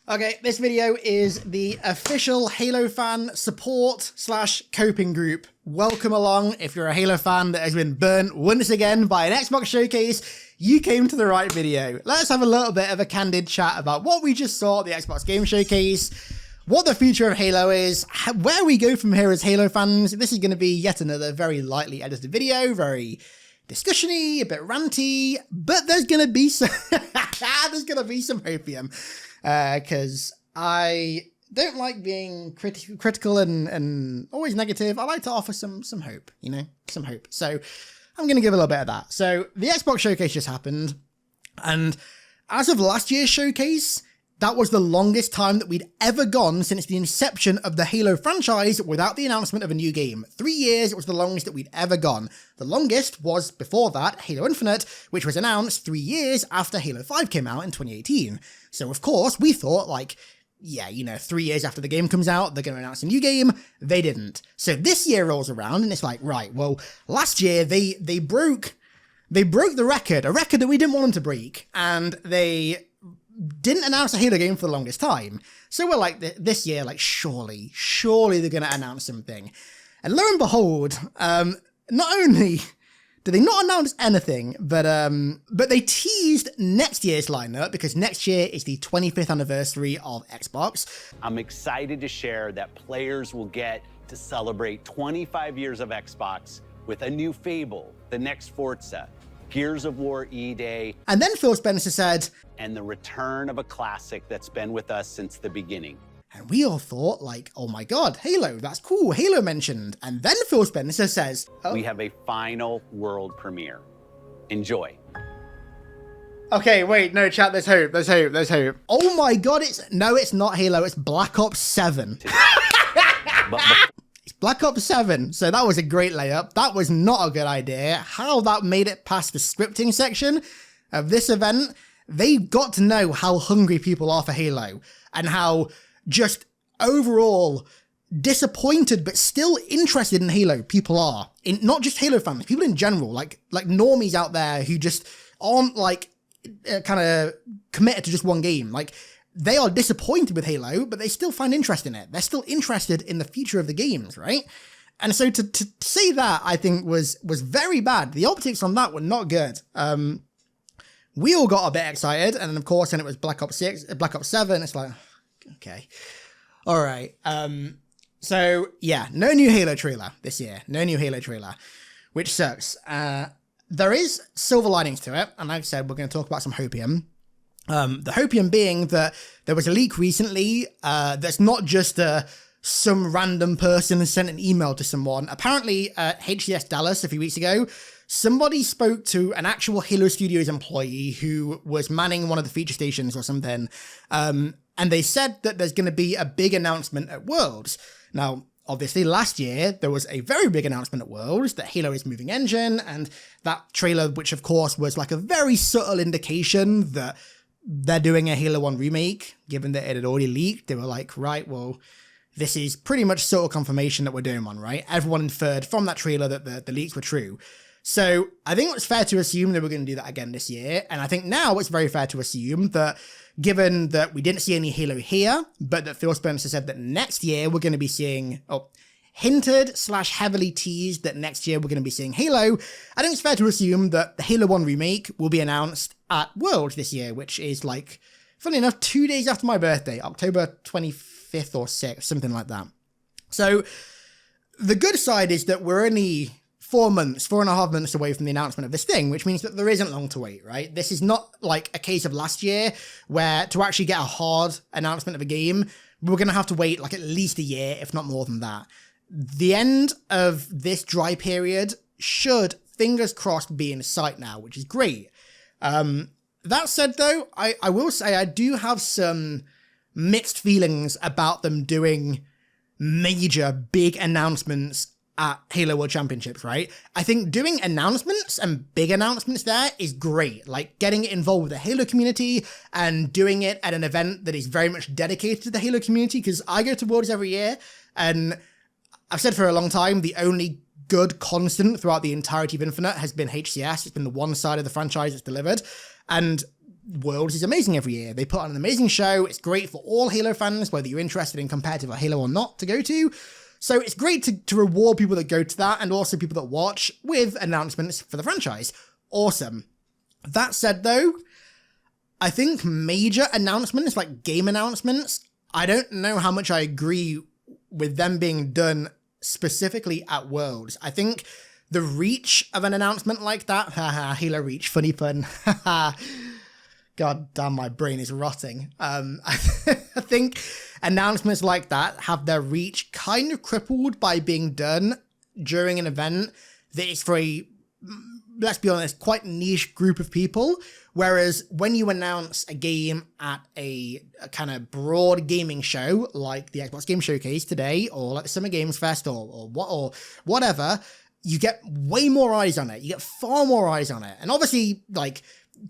Okay, this video is the official Halo fan support / coping group. Welcome along. If you're a Halo fan that has been burnt once again by an Xbox showcase, you came to the right video. Let's have a little bit of a candid chat about what we just saw at the Xbox Game Showcase, what the future of Halo is, where we go from here as Halo fans. This is going to be yet another very lightly edited video, very discussion-y, a bit ranty, but there's going to be some some hopium. Because I don't like being critical and always negative. I like to offer some hope, you know, some hope. So I'm going to give a little bit of that. So the Xbox showcase just happened, and as of last year's showcase, that was the longest time that we'd ever gone since the inception of the Halo franchise without the announcement of a new game. 3 years, it was the longest that we'd ever gone. The longest was, before that, Halo Infinite, which was announced 3 years after Halo 5 came out in 2018. So, of course, we thought, like, yeah, you know, 3 years after the game comes out, they're going to announce a new game. They didn't. So this year rolls around, and it's like, right, well, last year, they broke the record, a record that we didn't want them to break, and they didn't announce a Halo game for the longest time. So we're like, this year, like, surely they're going to announce something. And lo and behold, not only did they not announce anything, but they teased next year's lineup, because next year is the 25th anniversary of Xbox. I'm excited to share that players will get to celebrate 25 years of Xbox with a new Fable, the next Forza, Gears of War E-Day. And then Phil Spencer said, and the return of a classic that's been with us since the beginning. And we all thought, like, oh my god, Halo, that's cool, Halo mentioned. And then Phil Spencer says, oh. We have a final world premiere. Enjoy. Okay, wait, no, chat, there's hope. Oh my god, it's not Halo, it's Black Ops 7. It's Black Ops 7, so that was a great layup. That was not a good idea. How that made it past the scripting section of this event, they got to know how hungry people are for Halo, and how just overall disappointed but still interested in Halo people are. In not just Halo fans, people in general, like normies out there who just aren't like kind of committed to just one game. Like, they are disappointed with Halo, but they still find interest in it. They're still interested in the future of the games, right? And so to say that, I think was very bad. The optics on that were not good. We all got a bit excited, and then of course, then it was Black Ops 7. It's like, okay, all right. So yeah, no new Halo trailer this year. No new Halo trailer, which sucks. There is silver linings to it, and like I said, we're going to talk about some hopium. The hopium being that there was a leak recently that's not just some random person sent an email to someone. Apparently, HCS Dallas a few weeks ago, somebody spoke to an actual Halo Studios employee who was manning one of the feature stations or something, and they said that there's going to be a big announcement at Worlds. Now, obviously, last year, there was a very big announcement at Worlds that Halo is moving engine, and that trailer, which of course was like a very subtle indication that they're doing a Halo 1 remake, given that it had already leaked. They were like, right, well, this is pretty much subtle confirmation that we're doing one, right? Everyone inferred from that trailer that the leaks were true. So I think it's fair to assume that we're going to do that again this year. And I think now it's very fair to assume that, given that we didn't see any Halo here, but that Phil Spencer said that next year we're going to be seeing, hinted / heavily teased that next year we're going to be seeing Halo, I think it's fair to assume that the Halo 1 remake will be announced at Worlds this year, which is, like, funny enough, 2 days after my birthday, October 25th or 6th, something like that. So the good side is that we're only 4.5 months away from the announcement of this thing, which means that there isn't long to wait, right? This is not like a case of last year where to actually get a hard announcement of a game, we're going to have to wait like at least a year, if not more than that. The end of this dry period should, fingers crossed, be in sight now, which is great. That said, though, I will say I do have some mixed feelings about them doing major, big announcements at Halo World Championships, right? I think doing announcements and big announcements there is great. Like, getting it involved with the Halo community and doing it at an event that is very much dedicated to the Halo community, because I go to Worlds every year, and I've said for a long time, the only good constant throughout the entirety of Infinite has been HCS. It's been the one side of the franchise that's delivered. And Worlds is amazing every year. They put on an amazing show. It's great for all Halo fans, whether you're interested in competitive or Halo or not, to go to. So it's great to reward people that go to that and also people that watch with announcements for the franchise. Awesome. That said, though, I think major announcements, like game announcements, I don't know how much I agree with them being done specifically at Worlds. I think the reach of an announcement like that, haha, Halo Reach, funny pun, God damn, my brain is rotting. I think announcements like that have their reach kind of crippled by being done during an event that is for a, let's be honest, quite niche group of people. Whereas when you announce a game at a kind of broad gaming show, like the Xbox Game Showcase today, or like the Summer Games Fest, or whatever, you get way more eyes on it. You get far more eyes on it. And obviously, like,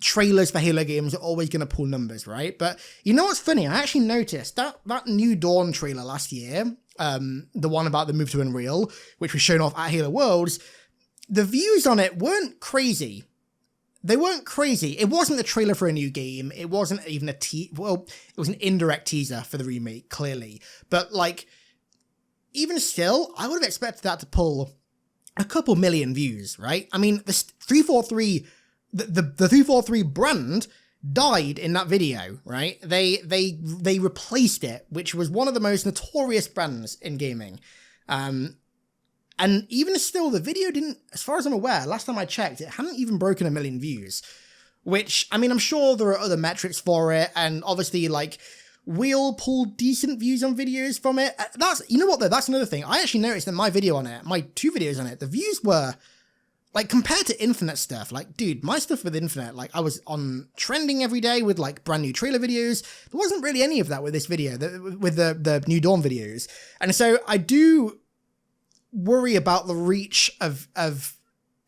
trailers for Halo games are always going to pull numbers, right? But you know what's funny? I actually noticed that New Dawn trailer last year, the one about the move to Unreal, which was shown off at Halo Worlds, the views on it weren't crazy. They weren't crazy. It wasn't a trailer for a new game. It wasn't even it was an indirect teaser for the remake, clearly. But, like, even still, I would have expected that to pull a couple million views, right? I mean, the 343... The 343 brand died in that video, right? They replaced it, which was one of the most notorious brands in gaming. And even still, the video didn't, as far as I'm aware, last time I checked, it hadn't even broken 1 million views. Which, I mean, I'm sure there are other metrics for it, and obviously, like, we'll pull decent views on videos from it. You know what, though? That's another thing. I actually noticed that my video on it, my 2 videos on it, the views were... like, compared to Infinite stuff, like, dude, my stuff with Infinite, like, I was on trending every day with, like, brand new trailer videos. There wasn't really any of that with this video, with the New Dawn videos. And so I do worry about the reach of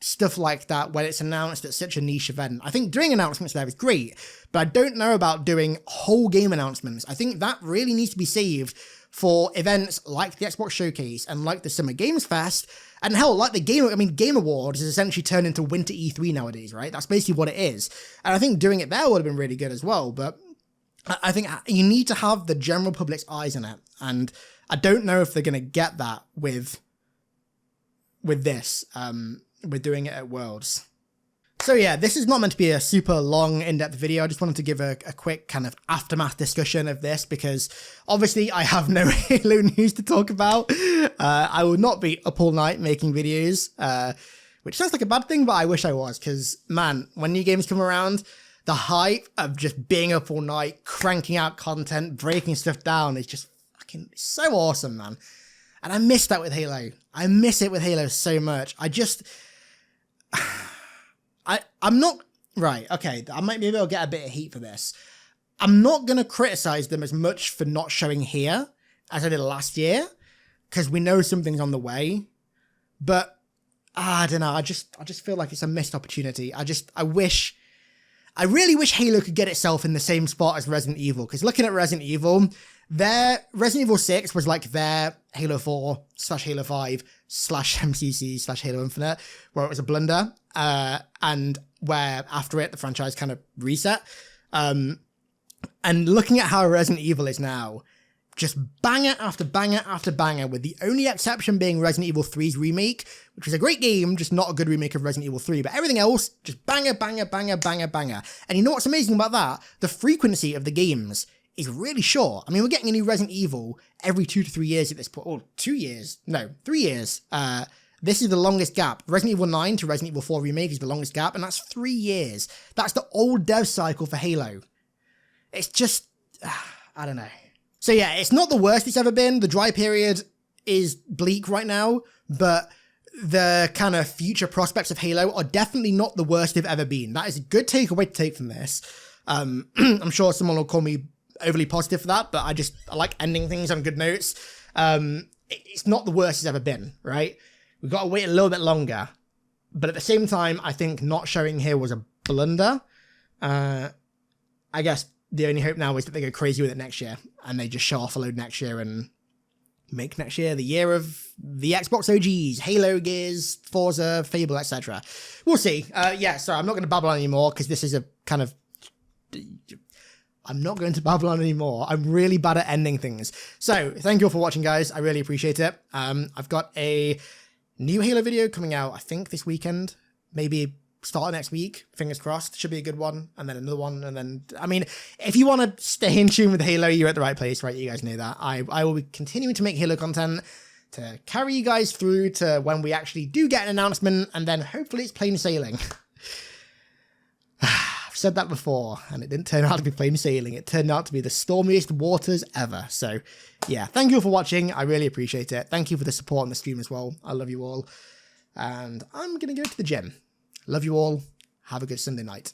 stuff like that when it's announced at such a niche event. I think doing announcements there is great, but I don't know about doing whole game announcements. I think that really needs to be saved for events like the Xbox Showcase and like the Summer Games Fest. And hell, like the Game Awards is essentially turned into Winter E3 nowadays, right? That's basically what it is. And I think doing it there would have been really good as well. But I think you need to have the general public's eyes on it. And I don't know if they're going to get that with this, with doing it at Worlds. So yeah, this is not meant to be a super long, in-depth video. I just wanted to give a quick kind of aftermath discussion of this because obviously I have no Halo news to talk about. I will not be up all night making videos, which sounds like a bad thing, but I wish I was because, man, when new games come around, the hype of just being up all night, cranking out content, breaking stuff down is just fucking so awesome, man. And I miss that with Halo. I miss it with Halo so much. I'm not... Right, okay, maybe I'll get a bit of heat for this. I'm not going to criticize them as much for not showing here as I did last year, because we know something's on the way. But, I don't know, I just feel like it's a missed opportunity. I really wish Halo could get itself in the same spot as Resident Evil, because looking at Resident Evil, Resident Evil 6 was like their Halo 4 / Halo 5 / MCC / Halo Infinite, where it was a blunder, and where after it, the franchise kind of reset. And looking at how Resident Evil is now, just banger after banger after banger, with the only exception being Resident Evil 3's remake, which was a great game, just not a good remake of Resident Evil 3, but everything else, just banger, banger, banger, banger, banger. And you know what's amazing about that? The frequency of the games is really short. I mean, we're getting a new Resident Evil every 2 to 3 years at this point. Or 2 years. No, 3 years. This is the longest gap. Resident Evil 9 to Resident Evil 4 Remake is the longest gap, and that's 3 years. That's the old dev cycle for Halo. It's just... I don't know. So yeah, it's not the worst it's ever been. The dry period is bleak right now, but the kind of future prospects of Halo are definitely not the worst they've ever been. That is a good takeaway to take from this. I'm sure someone will call me overly positive for that, but I like ending things on good notes. It's not the worst it's ever been, right? We've got to wait a little bit longer. But at the same time, I think not showing here was a blunder. I guess the only hope now is that they go crazy with it next year and they just show off a load next year and make next year the year of the Xbox OGs, Halo, Gears, Forza, Fable, etc. We'll see. Yeah, sorry, I'm not going to babble on anymore because this is a kind of I'm not going to babble on anymore. I'm really bad at ending things. So thank you all for watching, guys. I really appreciate it. I've got a new Halo video coming out, I think this weekend, maybe start of next week. Fingers crossed. Should be a good one. And then another one. And then, I mean, if you want to stay in tune with Halo, you're at the right place, right? You guys know that. I will be continuing to make Halo content to carry you guys through to when we actually do get an announcement, and then hopefully it's plain sailing. I've said that before, and it didn't turn out to be plain sailing. It turned out to be the stormiest waters ever. So, yeah, thank you all for watching. I really appreciate it. Thank you for the support on the stream as well. I love you all. And I'm going to go to the gym. Love you all. Have a good Sunday night.